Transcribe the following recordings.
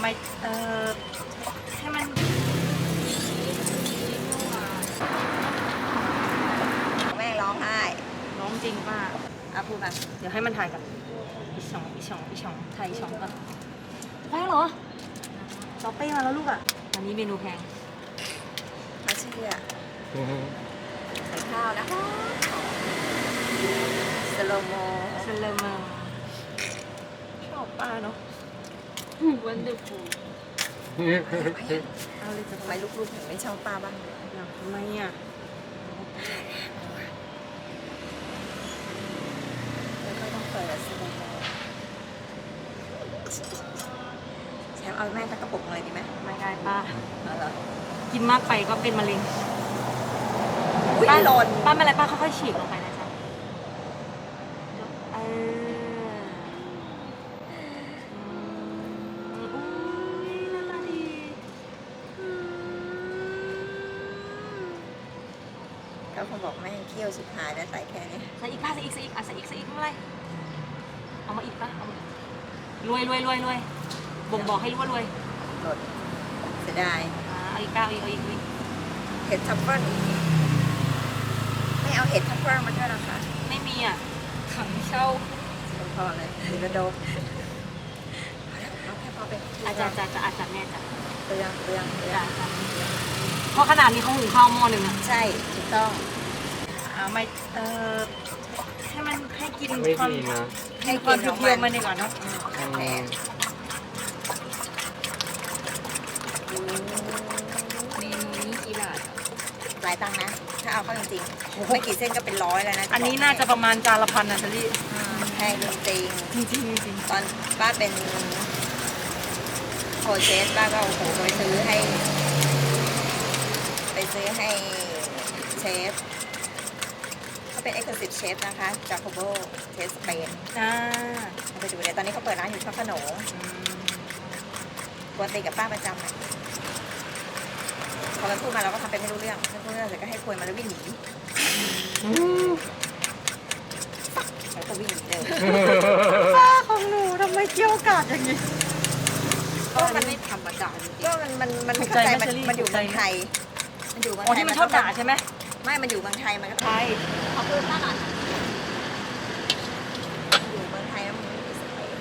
ไม่ให้มันแม่ร้องไห้ร้องจริงป้าพูดมาเดี๋ยวให้มันถ่ายกันอีช่องถ่ายอีช่องก่อนไปเหรอซอเป้มาแล้วลูกอ่ะอันนี้เมนูแพงมาเชื่อใส่ข้าวนะสโลโมชอบป้าเนาะวันเดอร์ฟูลเอาเลยทำไมลูกๆถึงไม่ชอบป้าบ้างทำไมอ่ะแล้วก็ต้องเปิดสโลโมแชมป์เอาแม่ทั้งกระปุกเลยดีไหมไม่ได้ป้าเอาเหรอกินมากไปก็เป็นมะเร็งป้าหล่นป้าไม่อะไรป้าค่อยๆฉีกลงไปนะจ๊ะน่ารักดีเขาคงบอกแม่เคี่ยวสุดท้ายแล้วใส่แค่นี้ใส่อีกป้าใส่อีกไม่เป็นไรเอามาอีกป้าเอามารวยบ่งบอกให้รู้ว่ารวยหล่นเสียดายเอาอีกเอาอีกเห็ดทัฟเฟิลไม่เอาเห็ดทัฟเฟิลมาด้วยหรอคะไม่มีอ่ะขังเช่าพอเลยถึงกระโดดเอาแค่พอเป็นอาจารย์แม่จ้ะเปลืองเพราะขนาดนี้เขาหุงข้าวหม้อหนึ่งอ่ะใช่ถูกต้องไม่ให้มันให้กินความให้ความเพียวๆมาดีกว่าเนาะเมนูนี้กี่บาทหลายตังค์นะถ้าเอาเข้าจริงๆไม่กี่เส้นก็เป็น100แล้วนะอันนี้น่าจะประมาณจานละ1,000นะเชอรี่แพงจริงตอนป้าเป็นโคเชสป้าก็โอ้โหไปซื้อให้เชฟเขาเป็น Exclusive Chef นะคะจากโคโบเชฟสเปนไปดูเลยตอนนี้เขาเปิดร้านอยู่พระโขนงปกติกับป้าประจำพอมันพูดมาเราก็ทำเป็นไม่รู้เรื่องเสร็จก็ให้คุยมาแล้ววิ่งหนีแล้วก็วิ่งหนีเลยป้าของหนูทำไมเกี่ยวกาดอย่างนี้ก็มันไม่ธรรมดาก็มันเข้าใจมันอยู่เมืองไทยอ๋อที่มันชอบด่าใช่ไหมไม่มันอยู่เมืองไทยมันก็ไทยขอบคุณมากอ่ะอยู่เมืองไทยแล้วมันมีสเปน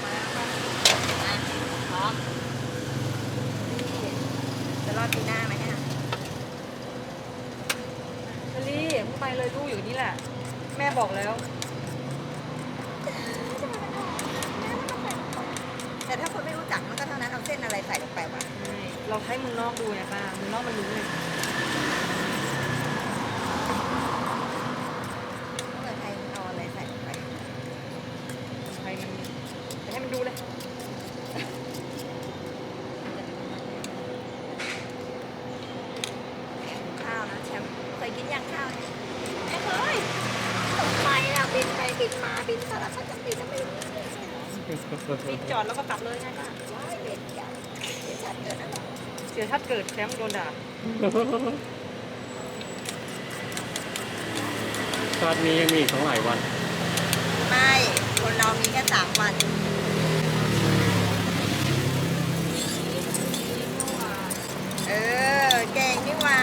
มาแล้วก็พร้อมจะรอดปีหน้าไหมเนี่ยเชอรี่มึงไปเลยลูกอยู่นี่แหละแม่บอกแล้วแต่ถ้าคนไม่รู้จักมันก็เท่านั้นเอาเส้นอะไรใส่ลงไปวะเราให้มึงนอกดูนะป้ามึงนอกมันรู้เลยเมื่อไทยเอาอะไรใส่ลงไปไทยมันจะให้มันดูเลยข้าวนะแชมป์เคยกินย่างข้าวเนี่ยไม่เคยทำไมล่ะบินไปบินมาบินสารพัดจะบินจะไม่รู้บินจอดแล้วก็กลับเลยไงป้าเด็ดจัดเสียชัดเกิดอะไรเสียชัดเกิดแชมป์โดนด่าชาตินี้ยังมีอีกทั้งหลายวันไม่คนเรามีแค่3 วันเก่งนี่ว่า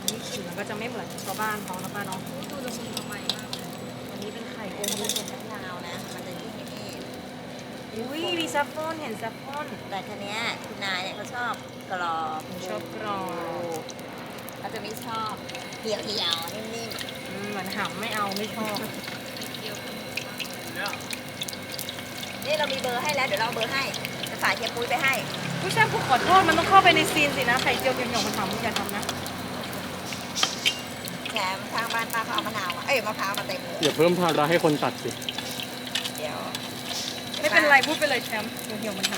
นี่ขิงมันก็จะไม่เหมือนชาวบ้านเขานะป้าเนาะดูละมุนละไมมากเลยอันนี้เป็นไข่โอมมันเป็นมะนาวนะมันจะยิ่งนี่อุ้ยมีซัฟฟอนเห็นซัฟฟอนแต่ทีเนี้ยคุณนายเนี่ยเขาชอบกรอบชอบกรอบเขาจะไม่ชอบเหี่ยวๆนิ่มๆเหมือนหำไม่เอาไม่ชอบนี่เรามีเบอร์ให้แล้วเดี๋ยวเราเบอร์ให้จะฝากเฮียปุ้ยไปให้ผู้ชายผู้ขอโทษมันต้องเข้าไปในซีนสินะไข่เจียวเหี่ยวๆมันทำมึงอย่าทำนะแถมทางบ้านป้าเขาเอามะนาวมะพร้าวมาเต็มเลยอย่าเพิ่มภาระให้คนตัดสิเดี๋ยวไม่เป็นไรพูดไปเลยแชมป์เหี่ยวๆมันท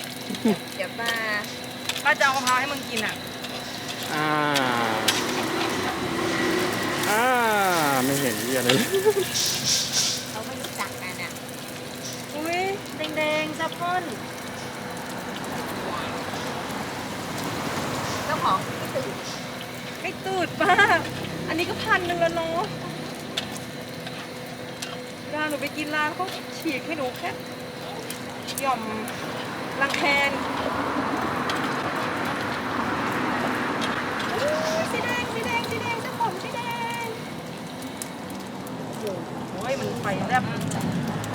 ำเดี๋ยวป้าจะเอามะพร้าวให้มึงกินอ่ะไม่เห็นเรียนเลยเขาไม่รู้จักกันอ่ะอุ้ยแดงๆซัฟฟอนเจ้าของไม่ตูดป้าอันนี้ก็1,000แล้วเนาะได้ าหนูไปกินร้านเขาฉีกให้หนูแค่หย่อมรังแคสีแดงเจ้าผมสีแดงโอ้ยมันไฟแลบ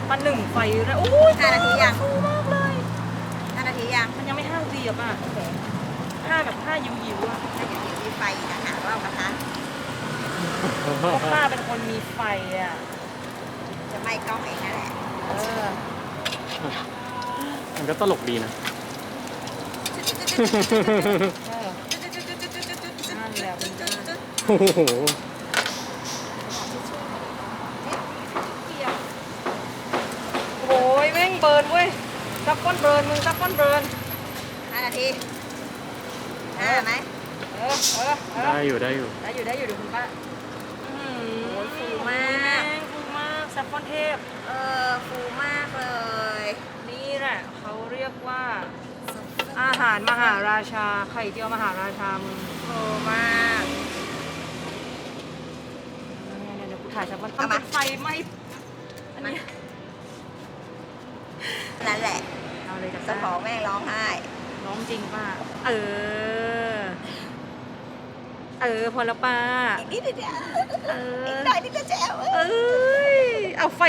มันหนึ่งไฟแล้วโอ้ย 5 นาทียัง ฟูมากเลย 5 นาทียัง มันยังไม่5 นาทีอ่ะป่ะ โอเค 5แบบ5ยิวๆอ่ะ ถ้าเดี๋ยวมีไฟอีกนะหากว่าเอากระทะ เพราะป้าเป็นคนมีไฟอ่ะ จะไหม้กล้องเองนั่นแหละ เออ มันก็ตลกดีนะ เออ นั่นแหละเป็นบ้า โอ้โห โอ้ยแม่งเบิร์นเว้ยซับก้อนเบิร์นมึงซับก้อนเบิร์น 5 นาที5ไหม ได้อยู่ ได้อยู่ดูคุณป้า โอ้ยฟูมาก แม่งฟูมากซับก้อนเทพ ฟูมากเลย นี่แหละเขาเรียกว่า อาหารมหาราชาไข่เจียวมหาราชามึง ฟูมาก เนี่ยเดี๋ยวกูถ่ายซับก้อน เอามา ไฟไหม้อันนี้ นั่นแหละ เอาเลยจ้ะ เจ้าของแม่งร้องไห้ น้องจริงป้าพอแล้วป้า อีกนิดเดียว เอ อีก อ หน่อยนิดก็แจ๋ว เอ้ยเอาไฟ